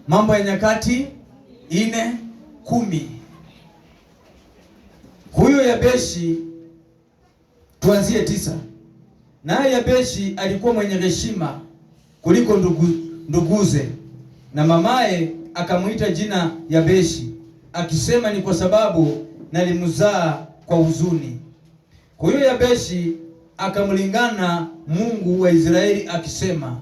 Mambo ya Nyakati 4:10. Huyo Yabeshi, tuanzie 9. Naye Yabeshi alikuwa mwenye heshima kuliko nduguze, na mamaye akamuita jina Yabeshi, akisema ni kwa sababu nalimzaa kwa huzuni. Huyo Yabeshi akamlingana Mungu wa Israeli akisema,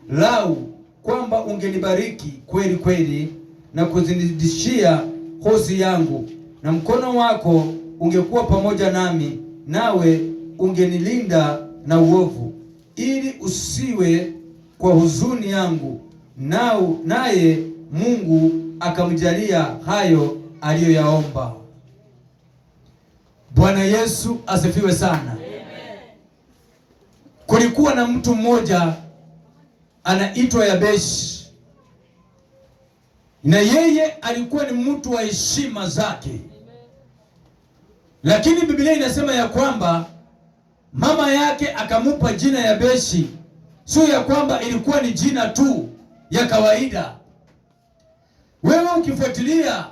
lau kwamba ungenibariki kweli kweli na kuzidishia hozi yangu, na mkono wako ungekuwa pamoja nami, nawe ungenilinda na uovu, ili usiwe kwa huzuni yangu. Naye Mungu akamjalia hayo aliyoyaomba. Bwana Yesu asifiwe sana. Amen. Kulikuwa na mtu mmoja anaitwa Yabeshi, na yeye alikuwa ni mtu wa heshima zake. Lakini Biblia inasema ya kwamba mama yake akamupa jina Yabeshi, sio ya kwamba ilikuwa ni jina tu ya kawaida. Wewe ukifuatilia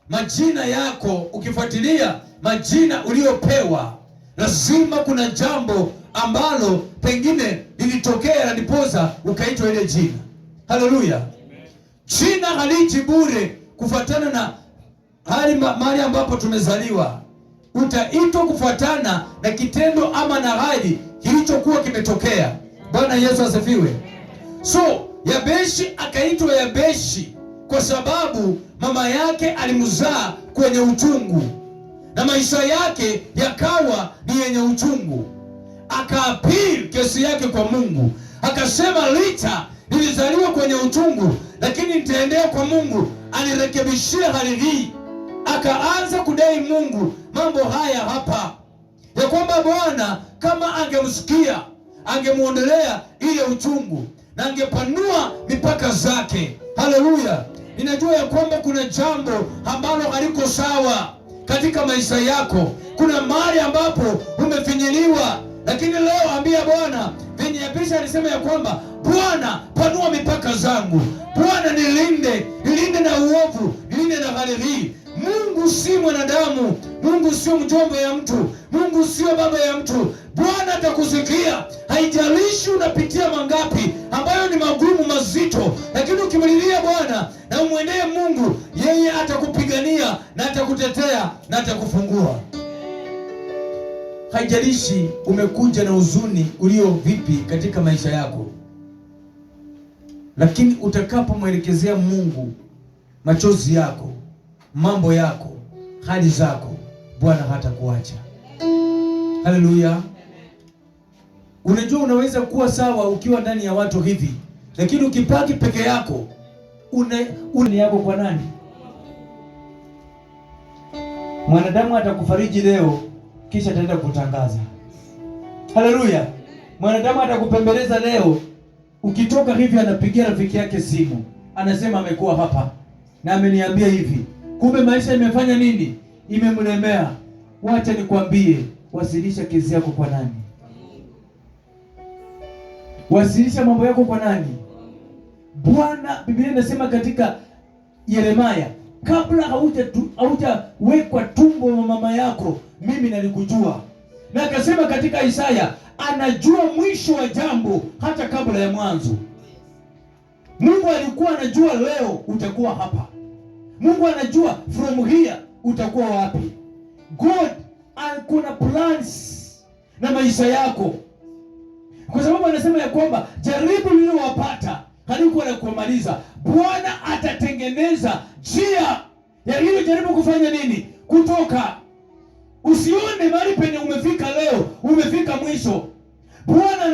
majina yako, ukifuatilia majina uliopewa, lazima kuna jambo ambalo pengine lilitokea na ndiposa ukaitwa ile jina. Haleluya. Jina haliji bure kufuatana na mahali ambapo tumezaliwa. Utaitwa kufuatana na kitendo ama na hali kilichokuwa kimetokea. Bwana Yesu asifiwe. So Yabeshi akaitwa Yabeshi kwa sababu mama yake alimzaa kwenye uchungu, na maisha yake yakawa ni yenye uchungu. Akaapili kesi yake kwa Mungu, akasema, licha nilizaliwa kwenye uchungu, lakini nitaendea kwa Mungu anirekebishie hali hii. Akaanza kudai Mungu mambo haya hapa, ya kwamba Bwana kama angemsikia, angemuondelea ile uchungu na angepanua mipaka zake. Haleluya. Ninajua ya kwamba kuna jambo ambalo haliko sawa katika maisha yako. Kuna mahali ambapo umefinyiliwa, lakini leo ambia Bwana, venye Yabeshi alisema ya kwamba, Bwana panua mipaka zangu, Bwana nilinde na uovu, nilinde na hali hii. Mungu si mwanadamu, Mungu sio mjomba ya mtu, Mungu sio baba ya mtu. Bwana atakusikia, haijalishi unapitia mangapi ambayo ni magumu mazito, lakini ukimlilia Bwana na umwendee Mungu, yeye atakupigania na atakutetea na atakufungua. Haijalishi umekuja na huzuni ulio vipi katika maisha yako, lakini utakapomwelekezea Mungu machozi yako, mambo yako, hali zako, Bwana hatakuacha. Haleluya. Unajua unaweza kuwa sawa ukiwa ndani ya watu hivi, lakini ukipaki peke yako, une yako kwa nani? Mwanadamu atakufariji leo, kisha ataenda kutangaza. Haleluya. Mwanadamu atakupembeleza leo, ukitoka hivi anapigia rafiki yake simu, anasema amekuwa hapa na ameniambia hivi. Kumbe maisha imefanya nini? Imemlemea. Wacha nikwambie, wasilisha kesi yako kwa nani? Wasilisha mambo yako kwa nani? Bwana, Biblia inasema katika Yeremia, kabla haujawekwa tumbo wa mama yako, mimi nalikujua. Na akasema katika Isaya, anajua mwisho wa jambo hata kabla ya mwanzo. Mungu alikuwa anajua leo utakuwa hapa. Mungu anajua from here utakuwa wapi. God kuna plans na maisha yako, kwa sababu anasema ya kwamba jaribu lililowapata halikuwa la kumaliza. Bwana atatengeneza njia ya hilo jaribu kufanya nini? Kutoka. Usione mahali penye umefika leo umefika mwisho. Bwana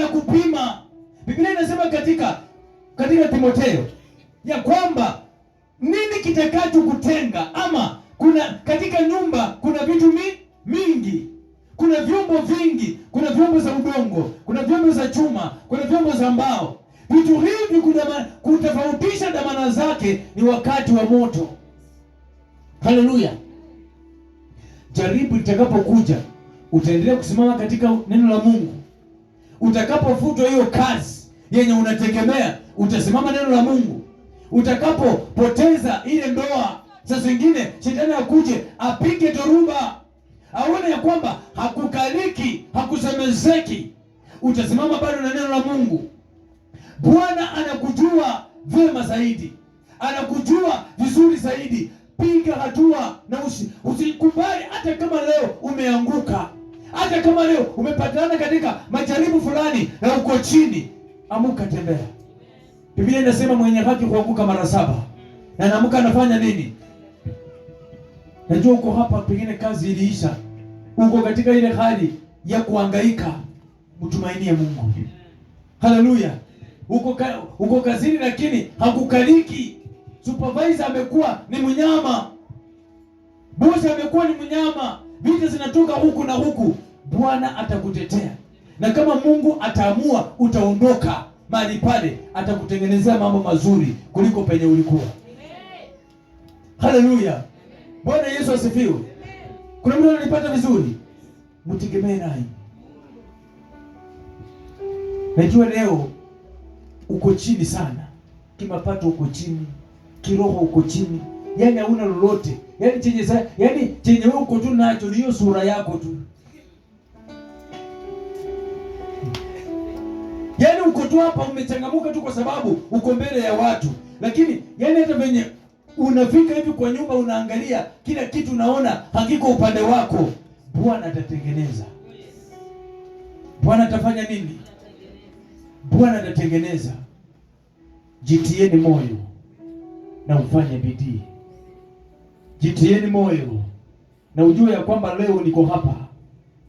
Biblia inasema katika Timotheo ya kwamba nini kitakacho kutenga, ama katika nyumba kuna vitu mingi, kuna vyombo vingi, kuna vyombo za udongo, kuna vyombo za chuma, kuna vyombo za mbao. Vitu hivi kutofautisha dhamana zake ni wakati wa moto. Haleluya! Jaribu litakapokuja, utaendelea kusimama katika neno la Mungu. Utakapofutwa hiyo kazi yenye unategemea, utasimama neno la Mungu. Utakapopoteza ile ndoa, saa zingine shetani akuje apige dhoruba, aone ya kwamba hakukaliki, hakusemezeki, utasimama bado na neno la Mungu. Bwana anakujua vyema zaidi, anakujua vizuri zaidi. Piga hatua na usikubali hata kama leo umeanguka, hata kama leo umepatana katika majaribu fulani na uko chini. Amuka, tembea. Biblia inasema mwenye haki huanguka mara 7 na anaamka anafanya nini? Najua uko hapa, pengine kazi iliisha, uko katika ile hali ya kuhangaika. Mtumainie Mungu. Haleluya! Uko kazini lakini hakukaliki. Supervisor amekuwa ni mnyama, bosi amekuwa ni mnyama, vita zinatoka huku na huku. Bwana atakutetea, na kama Mungu ataamua utaondoka mahali pale, atakutengenezea mambo mazuri kuliko penye ulikuwa. Haleluya! Bwana Yesu asifiwe. Kuna mtu ananipata vizuri? Mtegemee naye. Najua leo uko chini sana, kimapato uko chini, kiroho uko chini, yaani hauna lolote, yaani chenye wewe uko tu nacho ni hiyo sura yako tu. Yaani uko tu hapa umechangamuka tu kwa sababu uko mbele ya watu, lakini yaani hata venye unafika hivi kwa nyumba unaangalia kila kitu, unaona hakiko upande wako. Bwana atatengeneza. Bwana atafanya nini? Bwana atatengeneza. Jitieni moyo na ufanye bidii. Jitieni moyo na ujue ya kwamba leo niko hapa,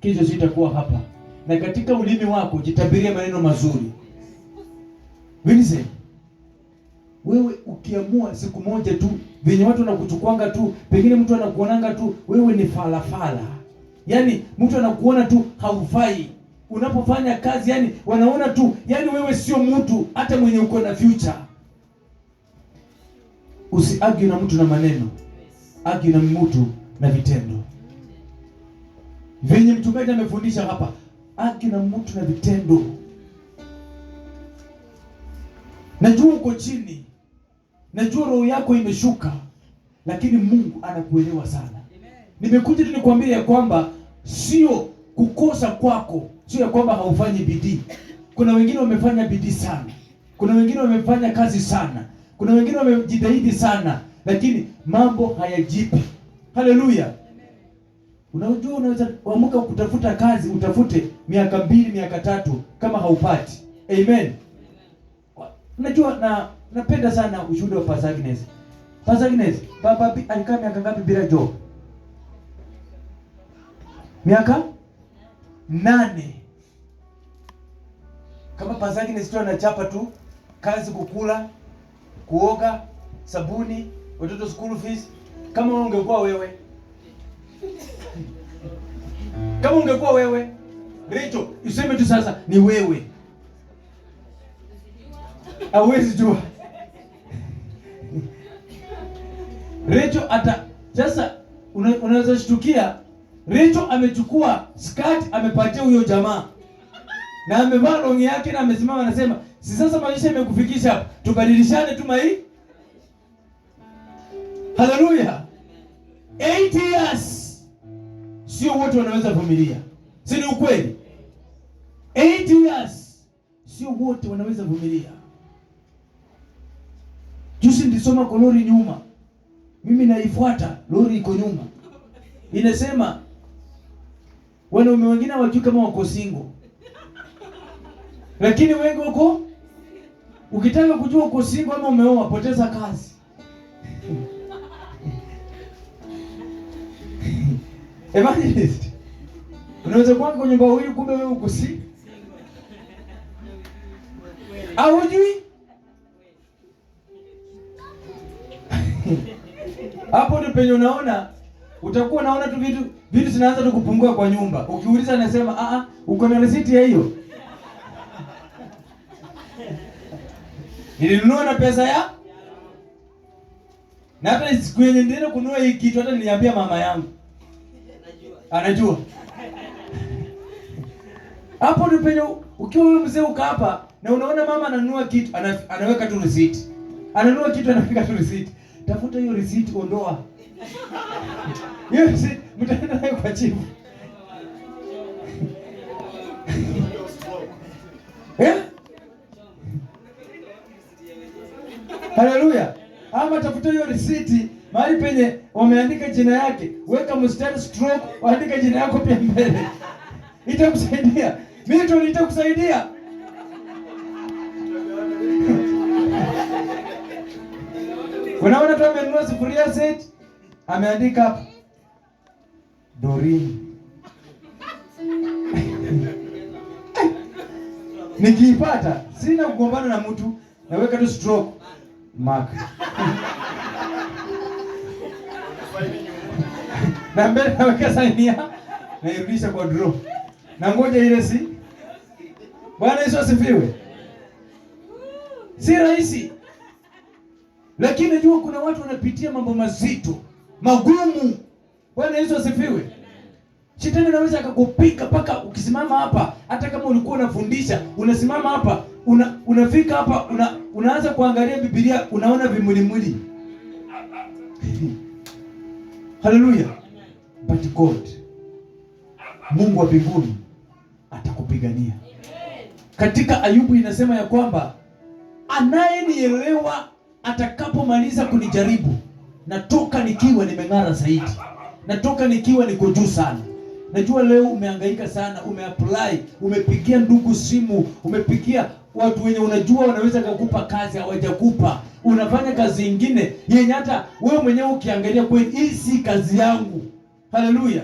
kesho sitakuwa hapa. Na katika ulimi wako jitabiria maneno mazuri. Wilise, wewe ukiamua siku moja tu, venye watu wanakuchukuanga tu, pengine mtu anakuonanga tu wewe ni falafala, yaani mtu anakuona tu haufai unapofanya kazi, yaani wanaona tu yaani wewe sio mtu hata mwenye uko na future. Usiargue na mtu na maneno, argue na mtu na vitendo. Venye mchungaji amefundisha hapa, argue na mtu na vitendo. Najua uko chini, najua roho yako imeshuka, lakini Mungu anakuelewa sana. Nimekuja tu nikwambie ya kwamba sio kukosa kwako, sio ya kwamba haufanyi bidii. Kuna wengine wamefanya bidii sana, kuna wengine wamefanya kazi sana, kuna wengine wamejitahidi sana, lakini mambo hayajipi. Haleluya! Unajua unaweza kuamka kutafuta kazi, utafute miaka 2, miaka 3, kama haupati. Amen. Unajua napenda sana ushuhuda wa Pastor Agnes. Pastor Agnes, baba alikaa miaka ngapi bila job? Miaka 8. Kama Pastor Agnes tu anachapa tu kazi, kukula, kuoga, sabuni, watoto school fees. Kama ungekuwa wewe, kama ungekuwa wewe Rachel, useme tu sasa ni wewe, hauwezi jua. Rachel sasa unaweza shtukia Rachel amechukua skirt amepatia huyo jamaa na amevaa longi yake na amesimama anasema, si sasa maisha imekufikisha hapa, tubadilishane tu mai. Haleluya! 8 years sio wote wanaweza vumilia. Si ni ukweli? 8 years sio wote wanaweza vumilia. Juzi nilisoma kwa lori nyuma, mimi naifuata lori iko nyuma, inasema wanaume wengine hawajui kama wako single, lakini wengi wako. Ukitaka kujua uko single ama umeoa, poteza kazi. Evangelist, unaweza kuwa kwa nyumba huyu kumbe wewe uko single. Hujui? Hapo ndio penye unaona, utakuwa unaona tu vitu zinaanza tu kupungua kwa nyumba. Ukiuliza anasema uko na receipt ya hiyo? Nilinunua na pesa ya. Na hata siku yenye ndio kununua hii kitu hata niliambia mama yangu. Anajua. Hapo ndio penye ukiwa wewe mzee uka hapa na unaona mama ananunua kitu, anaweka tu receipt. Ananunua kitu anaweka tu receipt. Tafuta hiyo receipt, ondoa. Hiyo receipt mtaenda nayo kwa chifu. Haleluya. Ama tafuta hiyo receipt mahali penye wameandika jina yake, weka mstari stroke, waandika jina yako pia mbele. Itakusaidia. Mimi nitakusaidia. Unaona tu amenunua sufuria set, ameandika hapa Doreen. Nikiipata sina kugombana na mtu, naweka tu stroke mark. Na mbele naweka sainia, nairudisha kwa draw. Na ngoja ile si. Bwana Yesu asifiwe. Si rahisi. Lakini najua kuna watu wanapitia mambo mazito, magumu. Bwana Yesu asifiwe. Shetani anaweza akakupika paka ukisimama hapa, hata kama ulikuwa unafundisha, unasimama hapa, unafika hapa, unaanza kuangalia Biblia, unaona vimulimuli. Haleluya. But God, Mungu wa mbinguni atakupigania. Katika Ayubu inasema ya kwamba anayenielewa atakapomaliza kunijaribu, natoka nikiwa nimeng'ara zaidi. Natoka nikiwa niko juu sana. Najua leo umehangaika sana, umeapply, umepigia ndugu simu, umepigia watu wenye unajua wanaweza kukupa kazi, hawajakupa. Unafanya kazi nyingine yenye hata wewe mwenyewe ukiangalia kweli hii si kazi yangu. Haleluya.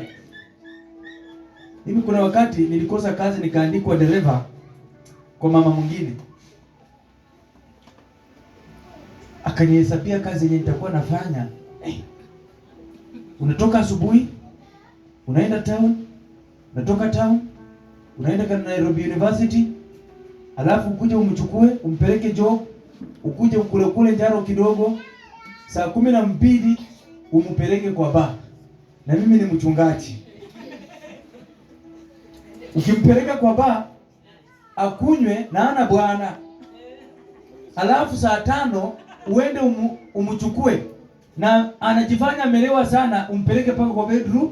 Mimi kuna wakati nilikosa kazi nikaandikwa dereva kwa mama mwingine. Akanihesabia kazi yenye nitakuwa nafanya. Unatoka asubuhi, unaenda town, unatoka town, unaenda kana Nairobi University, alafu ukuje umchukue, umpeleke job, ukuje kule njaro kidogo, saa 12 umpeleke kwa bar. Na mimi ni mchungaji. Ukimpeleka kwa bar, akunywe na ana bwana. Alafu saa 5 uende umchukue na anajifanya amelewa sana, umpeleke paka kwa bedroom.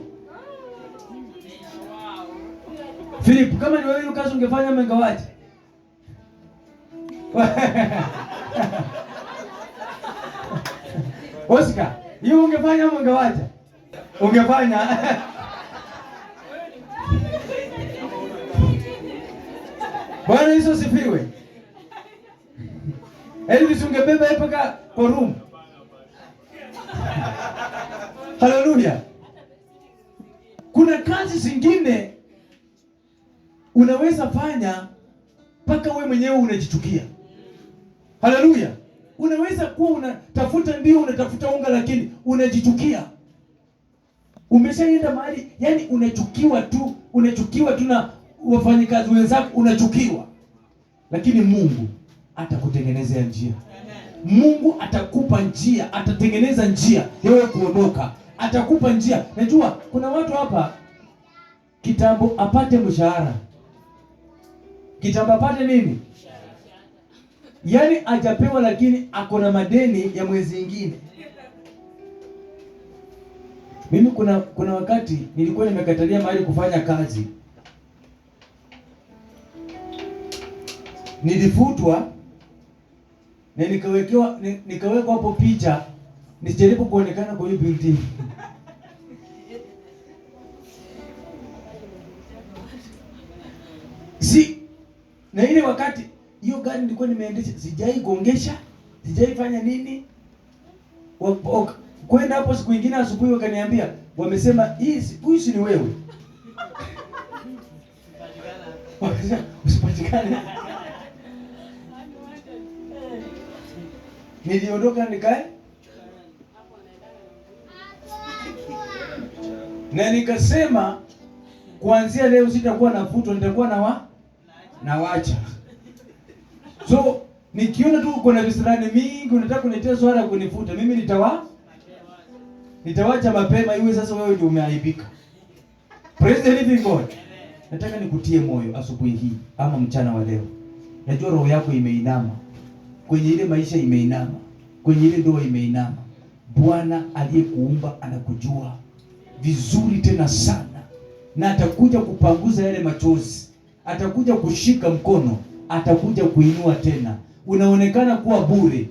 Philip, kama ni wewe kazi ungefanya mengawaje? Oscar, hiyo ungefanya mengawaje? Ungefanya. Bwana Yesu asifiwe. Elvis ungebeba mpaka kwa room. Haleluya. Kuna kazi zingine unaweza fanya mpaka wewe mwenyewe unajichukia. Haleluya. Unaweza kuwa unatafuta unga lakini unajichukia. Umeshaenda mahali yani unachukiwa tu na wafanyikazi wenzako, unachukiwa. Lakini Mungu atakutengenezea njia. Mungu atakupa njia, atatengeneza njia ya wewe kuondoka. Atakupa njia. Najua kuna watu hapa kitambo apate mshahara. Kitambo apate nini? Yaani hajapewa lakini ako na madeni ya mwezi mwingine. Mimi kuna wakati nilikuwa nimekatalia mahali kufanya kazi. Nilifutwa na nikawekwa hapo picha nisijaribu kuonekana kwa hiyo building. Na ile wakati hiyo gari nilikuwa nimeendesha, sijai gongesha, sijai fanya nini. Kwenda hapo siku nyingine asubuhi wakaniambia, wamesema huyu si ni wewe. Usipatikane. Niliondoka nikae na nikasema kuanzia leo sitakuwa navutwa, nitakuwa nawacha. So nikiona tu kuna visirani mingi unataka kuniletea swala kunifuta, mimi nitawacha mapema, iwe sasa wewe ndio umeaibika. Praise the living God. Nataka nikutie moyo asubuhi hii ama mchana wa leo. Najua roho yako imeinama kwenye ile maisha, imeinama kwenye ile ndoa, imeinama. Bwana aliyekuumba anakujua vizuri tena sana, na atakuja kupanguza yale machozi, atakuja kushika mkono, atakuja kuinua tena. Unaonekana kuwa bure,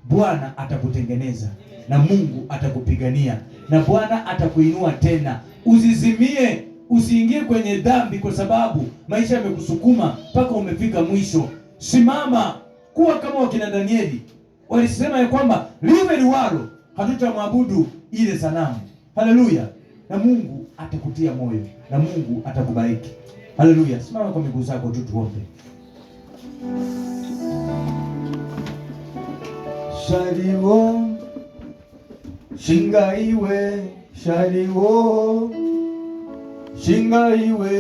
Bwana atakutengeneza na Mungu atakupigania na Bwana atakuinua tena. Usizimie, usiingie kwenye dhambi kwa sababu maisha yamekusukuma mpaka umefika mwisho. Simama, kuwa kama wakina Danieli walisema ya kwamba liwe liwalo, hatutamwabudu ile sanamu. Haleluya! Na Mungu atakutia moyo na Mungu atakubariki. Haleluya! Simama kwa miguu zako tu tuombe. Shaliwo shingaiwe, shaliwo shingaiwe.